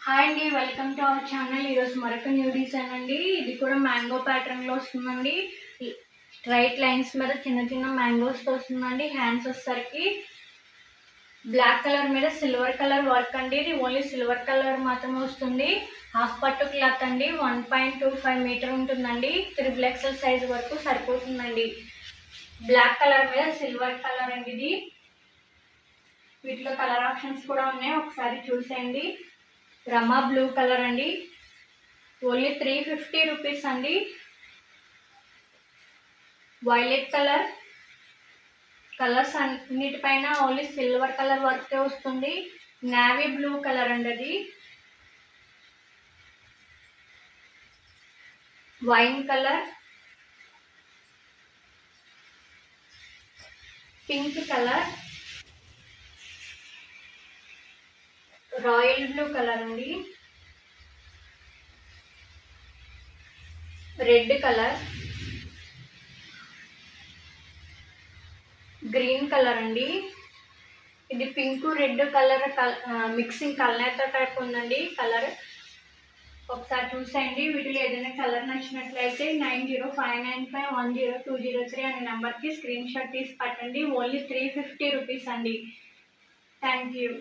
Hi అండి, welcome to our channel. ఈరోజు మరొక న్యూ డిజైన్ అండి. ఇది కూడా మ్యాంగో ప్యాటర్న్లో వస్తుందండి. స్ట్రైట్ లైన్స్ మీద చిన్న చిన్న మ్యాంగోస్తో వస్తుందండి. హ్యాండ్స్ వచ్చేసరికి బ్లాక్ కలర్ మీద సిల్వర్ కలర్ వర్క్ అండి. ఇది ఓన్లీ సిల్వర్ కలర్ మాత్రమే వస్తుంది. హాఫ్ పట్టు క్లాత్ అండి. 1.25 మీటర్ ఉంటుందండి. 3XL సైజ్ వరకు సరిపోతుందండి. బ్లాక్ కలర్ మీద సిల్వర్ కలర్ అండి. ఇది వీటిలో కలర్ ఆప్షన్స్ కూడా ఉన్నాయి, ఒకసారి చూసేయండి. రమా బ్లూ కలర్ అండి. ఓన్లీ 350 రూపీస్ అండి. Violet colour. కలర్స్ అన్నిటిపైన ఓన్లీ సిల్వర్ కలర్ వర్కే వస్తుంది. నేవీ బ్లూ కలర్ అండి. అది wine colour, pink colour, royal blue colour అండి, రెడ్ కలర్, గ్రీన్ కలర్ అండి. ఇది పింక్ రెడ్ కలర్ మిక్సింగ్ కల్నేత టైప్ ఉందండి కలర్. ఒకసారి చూసేయండి. వీటిలో ఏదైనా కలర్ నచ్చినట్లయితే 9059510203 అనే నెంబర్కి స్క్రీన్ షాట్ తీసి పట్టండి. ఓన్లీ 350 రూపీస్ అండి. Thank you.